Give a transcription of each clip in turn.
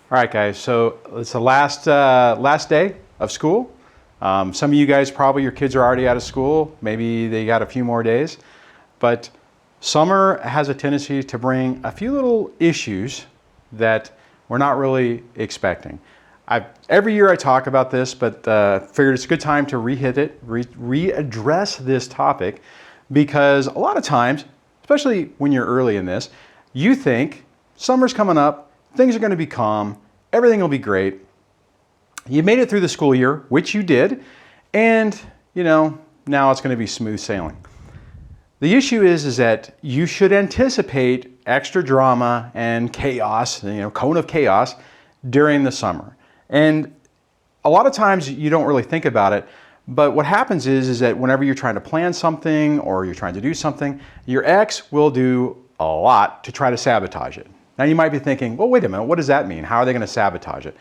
All right, guys, so it's the last day of school. Some of you guys, probably your kids are already out of school. Maybe they got a few more days. But summer has a tendency to bring a few little issues that we're not really expecting. Every year I talk about this, but figured it's a good time to readdress this topic, because a lot of times, especially when you're early in this, you think summer's coming up, things are going to be calm, everything will be great. You made it through the school year, which you did, and now it's going to be smooth sailing. The issue is that you should anticipate extra drama and chaos, cone of chaos during the summer. And a lot of times you don't really think about it, but what happens is that whenever you're trying to plan something or you're trying to do something, your ex will do a lot to try to sabotage it. Now you might be thinking, well, wait a minute, what does that mean? How are they going to sabotage it?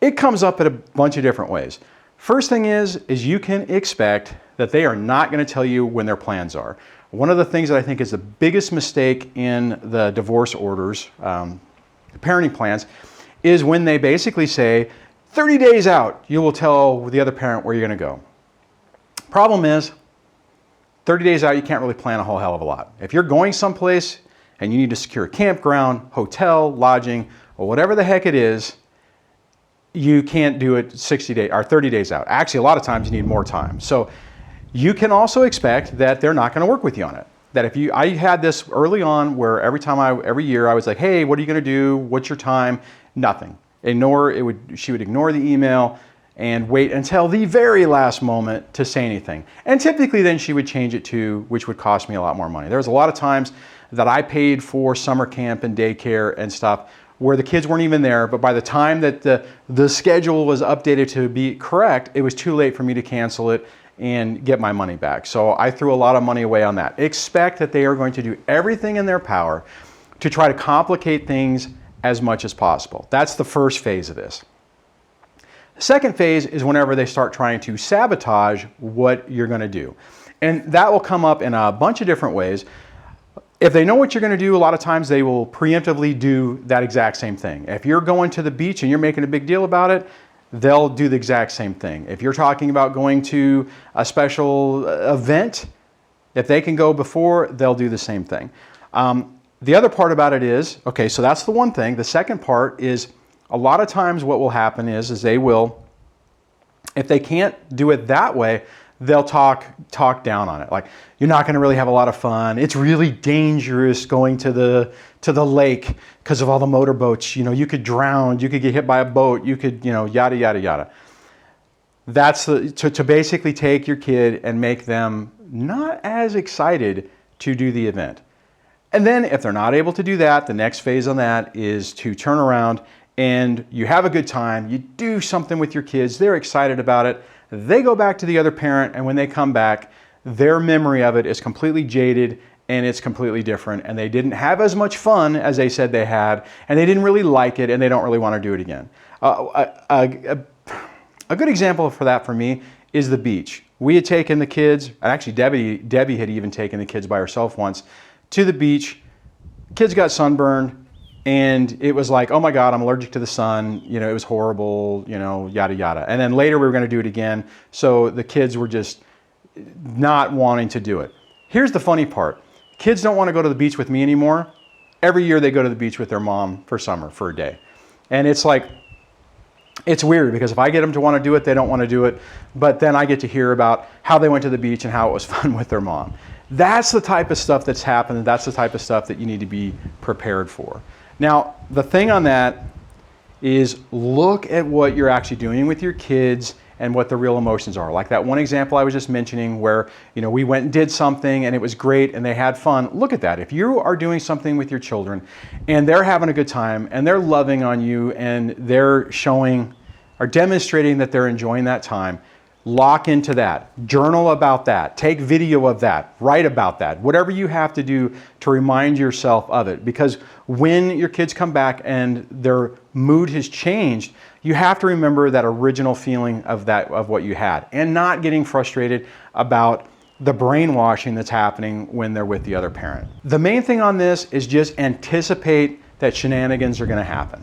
It comes up in a bunch of different ways. First thing is you can expect that they are not going to tell you when their plans are. One of the things that I think is the biggest mistake in the divorce orders, parenting plans, is when they basically say, 30 days out, you will tell the other parent where you're going to go. Problem is, 30 days out, you can't really plan a whole hell of a lot. If you're going someplace and you need to secure a campground, hotel, lodging, or whatever the heck it is, you can't do it 60 days or 30 days out. Actually, a lot of times you need more time. So you can also expect that they're not going to work with you on it. That I had this early on where every year I was like, hey, what are you going to do? What's your time? Nothing. She would ignore the email and wait until the very last moment to say anything. And typically then she would change it to, which would cost me a lot more money. There was a lot of times that I paid for summer camp and daycare and stuff where the kids weren't even there, but by the time that the schedule was updated to be correct, it was too late for me to cancel it and get my money back. So I threw a lot of money away on that. Expect that they are going to do everything in their power to try to complicate things as much as possible. That's the first phase of this. The second phase is whenever they start trying to sabotage what you're going to do. And that will come up in a bunch of different ways. If they know what you're going to do, a lot of times they will preemptively do that exact same thing. If you're going to the beach and you're making a big deal about it, they'll do the exact same thing. If you're talking about going to a special event, if they can go before, they'll do the same thing. The other part about it is, okay, so that's the one thing. The second part is a lot of times what will happen is they will, if they can't do it that way, they'll talk down on it. Like, you're not going to really have a lot of fun. It's really dangerous going to the lake because of all the motorboats. You could drown. You could get hit by a boat. You could, yada, yada, yada. That's to basically take your kid and make them not as excited to do the event. And then if they're not able to do that, the next phase on that is to turn around and you have a good time. You do something with your kids. They're excited about it. They go back to the other parent, and when they come back, their memory of it is completely jaded and it's completely different, and they didn't have as much fun as they said they had, and they didn't really like it, and they don't really want to do it again. A good example for that for me is the beach. We had taken the kids, and actually Debbie had even taken the kids by herself once to the beach. Kids got sunburned, and it was like, oh my God, I'm allergic to the sun. It was horrible, yada, yada. And then later we were going to do it again. So the kids were just not wanting to do it. Here's the funny part. Kids don't want to go to the beach with me anymore. Every year they go to the beach with their mom for summer for a day. And it's like, it's weird because if I get them to want to do it, they don't want to do it. But then I get to hear about how they went to the beach and how it was fun with their mom. That's the type of stuff that's happened. That's the type of stuff that you need to be prepared for. Now, the thing on that is look at what you're actually doing with your kids and what the real emotions are. Like that one example I was just mentioning where, we went and did something and it was great and they had fun. Look at that. If you are doing something with your children and they're having a good time and they're loving on you and they're showing or demonstrating that they're enjoying that time, lock into that. Journal about that. Take video of that. Write about that. Whatever you have to do to remind yourself of it. Because when your kids come back and their mood has changed, you have to remember that original feeling of what you had and not getting frustrated about the brainwashing that's happening when they're with the other parent. The main thing on this is just anticipate that shenanigans are going to happen.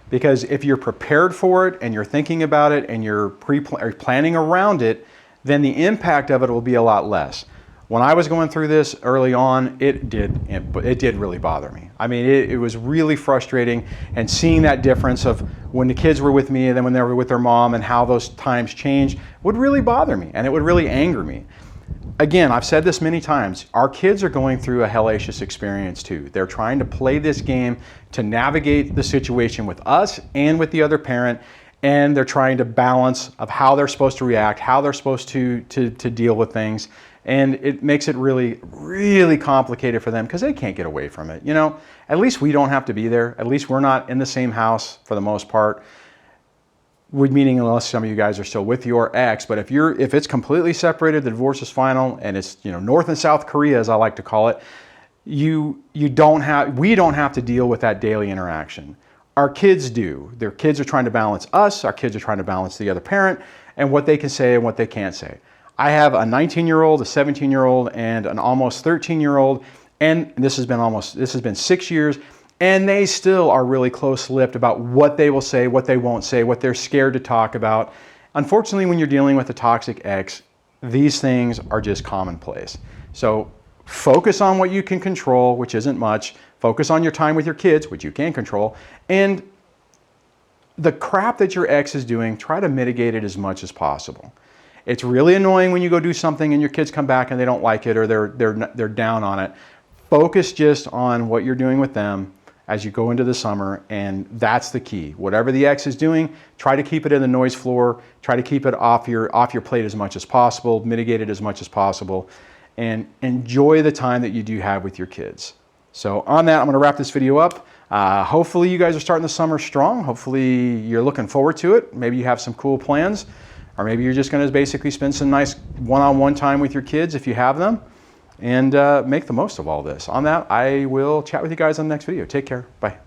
Because if you're prepared for it and you're thinking about it and you're planning around it, then the impact of it will be a lot less. When I was going through this early on, it did really bother me. I mean, it was really frustrating, and seeing that difference of when the kids were with me and then when they were with their mom and how those times changed would really bother me, and it would really anger me. Again, I've said this many times, our kids are going through a hellacious experience too. They're trying to play this game to navigate the situation with us and with the other parent, and they're trying to balance of how they're supposed to react, how they're supposed to deal with things. And it makes it really, really complicated for them because they can't get away from it. You know, at least we don't have to be there. At least we're not in the same house for the most part. Meaning unless some of you guys are still with your ex, but if it's completely separated, the divorce is final, and it's, you know, North and South Korea, as I like to call it, we don't have to deal with that daily interaction. Our kids do. Their kids are trying to balance us. Our kids are trying to balance the other parent and what they can say and what they can't say. I have a 19-year-old, a 17-year-old, and an almost 13-year-old, and this has been 6 years, and they still are really close-lipped about what they will say, what they won't say, what they're scared to talk about. Unfortunately, when you're dealing with a toxic ex, these things are just commonplace. So focus on what you can control, which isn't much. Focus on your time with your kids, which you can control, and the crap that your ex is doing, try to mitigate it as much as possible. It's really annoying when you go do something and your kids come back and they don't like it or they're down on it. Focus just on what you're doing with them as you go into the summer, and that's the key. Whatever the ex is doing, try to keep it in the noise floor. Try to keep it off your plate as much as possible. Mitigate it as much as possible, and enjoy the time that you do have with your kids. So on that, I'm going to wrap this video up. Hopefully you guys are starting the summer strong. Hopefully you're looking forward to it. Maybe you have some cool plans. Or maybe you're just going to basically spend some nice one-on-one time with your kids if you have them, and make the most of all this. On that, I will chat with you guys on the next video. Take care. Bye.